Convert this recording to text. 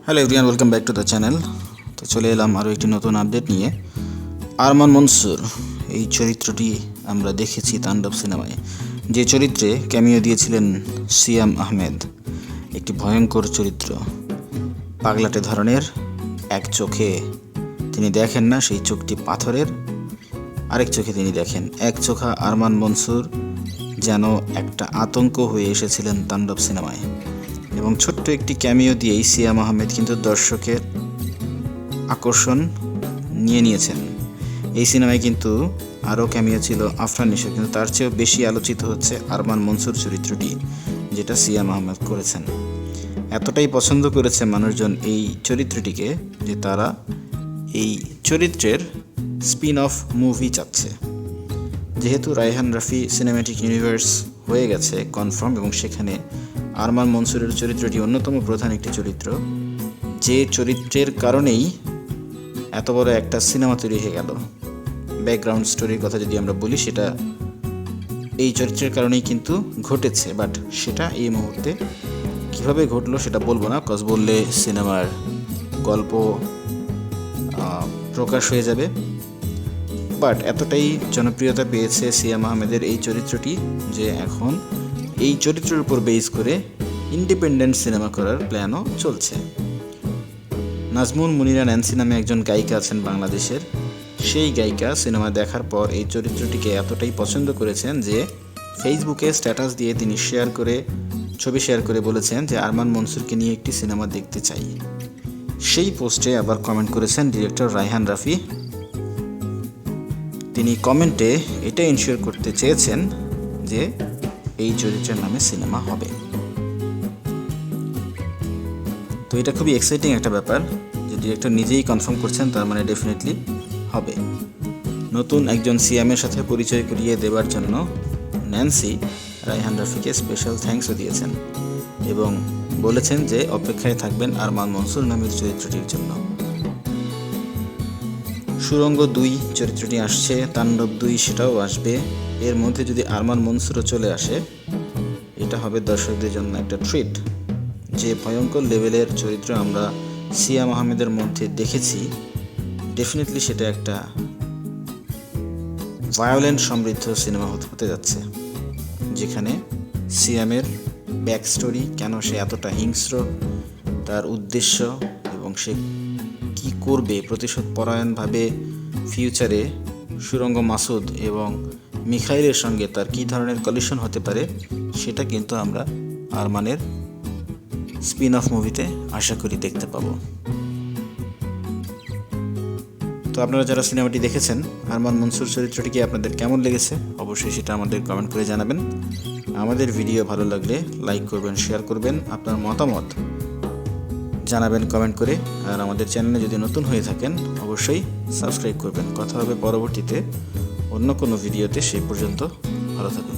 Hello everyone, welcome back to the channel. তো চলে এলাম আরও একটি নতুন আপডেট নিয়ে। আরমান মনসুর এই চরিত্রটি আমরা দেখেছি তাণ্ডব সিনেমায়, যে চরিত্রে ক্যামিও দিয়েছিলেন সিয়াম আহমেদ। একটি ভয়ঙ্কর চরিত্র, পাগলাটে ধরনের। এক চোখে তিনি দেখেন না, সেই চোখটি পাথরের। আরেক চোখে তিনি দেখেন। এক চোখা আরমান মনসুর যেন একটা আতঙ্ক হয়ে এসেছিলেন তাণ্ডব সিনেমায়, এবং ছোট্ট একটি ক্যামিও দিয়েই সিয়াম আহমেদ কিন্তু দর্শকের আকর্ষণ নিয়েছেন। এই সিনেমায় কিন্তু আরও ক্যামিও ছিল আফরান নিশো, কিন্তু তার চেয়েও বেশি আলোচিত হচ্ছে আরমান মনসুর চরিত্রটি, যেটা সিয়াম আহমেদ করেছেন। এতটাই পছন্দ করেছে মানুষজন এই চরিত্রটিকে যে তারা এই চরিত্রের স্পিন অফ মুভি চাচ্ছে। যেহেতু রায়হান রাফি সিনেম্যাটিক ইউনিভার্স হয়ে গেছে কনফার্ম, এবং সেখানে আরমান মনসুরের চরিত্রটি অন্যতম প্রধান একটি চরিত্র, যে চরিত্রের কারণেই এত বড় একটা সিনেমা তৈরি হয়ে গেল। ব্যাকগ্রাউন্ড স্টোরির কথা যদি আমরা বলি, সেটা এই চরিত্রের কারণেই কিন্তু ঘটেছে, বাট সেটা এই মুহূর্তে কিভাবে ঘটলো সেটা বলবো না, কজ বললে সিনেমার গল্প প্রকাশ হয়ে যাবে। বাট এতটাই জনপ্রিয়তা পেয়েছে সিয়াম আহমেদের এই চরিত্রটি যে এখন এই চরিত্রের উপর বেস করে ইন্ডিপেন্ডেন্ট সিনেমা করার প্ল্যানও চলছে। নাজমুন মুনিরা ন্যান্সি নামে একজন গায়িকা আছেন বাংলাদেশের। সেই গায়িকা সিনেমা দেখার পর এই চরিত্রটিকে এতটাই পছন্দ করেছেন যে ফেসবুকে স্ট্যাটাস দিয়ে তিনি ছবি শেয়ার করে বলেছেন যে আরমান মনসুরকে নিয়ে একটি সিনেমা দেখতে চাই। সেই পোস্টে আবার কমেন্ট করেছেন ডিরেক্টর রায়হান রাফি। তিনি কমেন্টে এটা ইনশিওর করতে চেয়েছেন যে এই চরিত্রের নামে সিনেমা হবে। তো এটা খুবই এক্সাইটিং একটা ব্যাপার যে ডিরেক্টর নিজেই কনফার্ম করছেন, তার মানে ডেফিনেটলি হবে। নতুন একজন সিএমের সাথে পরিচয় করিয়ে দেওয়ার জন্য ন্যান্সি রায়হান রাফিকে স্পেশাল থ্যাঙ্কসও দিয়েছেন এবং বলেছেন যে অপেক্ষায় থাকবেন আরমান মনসুর নামের চরিত্রটির জন্য। সুড়ঙ্গ 2 চরিত্রটি আসছে, তাণ্ডব 2 সেটাও আসবে। এর মধ্যে যদি আরমান মনসুরও চলে আসে, এটা হবে দর্শকদের জন্য একটা ট্রিট। যে ভয়ঙ্কর লেভেলের চরিত্র আমরা সিয়াম আহমেদের মধ্যে দেখেছি, ডেফিনেটলি সেটা একটা ভায়োলেন্ট সমৃদ্ধ সিনেমা হতে যাচ্ছে, যেখানে সিয়ামের ব্যাক স্টোরি, কেন সে এতটা হিংস্র, তার উদ্দেশ্য এবং সে কি করবে প্রতিশোধ পরায়ণভাবে ফিউচারে সুরঙ্গ মাসুদ এবং মিখাইলের সঙ্গে তার কী ধরনের কলিশন হতে পারে, সেটা কিন্তু আমরা আরমানের স্পিন অফ মুভিতে আশা করি দেখতে পাবো। তো আপনারা যারা সিনেমাটি দেখেছেন, আরমান মনসুর চরিত্রটিকে আপনাদের কেমন লেগেছে অবশ্যই সেটা আমাদের কমেন্ট করে জানাবেন। আমাদের ভিডিও ভালো লাগলে লাইক করবেন, শেয়ার করবেন, আপনার মতামত জানাবেন কমেন্ট করে। আর আমাদের চ্যানেলে যদি নতুন হয়ে থাকেন অবশ্যই সাবস্ক্রাইব করবেন। কথা হবে পরবর্তীতে অন্য কোনো ভিডিওতে। সেই পর্যন্ত ভালো থাকুন।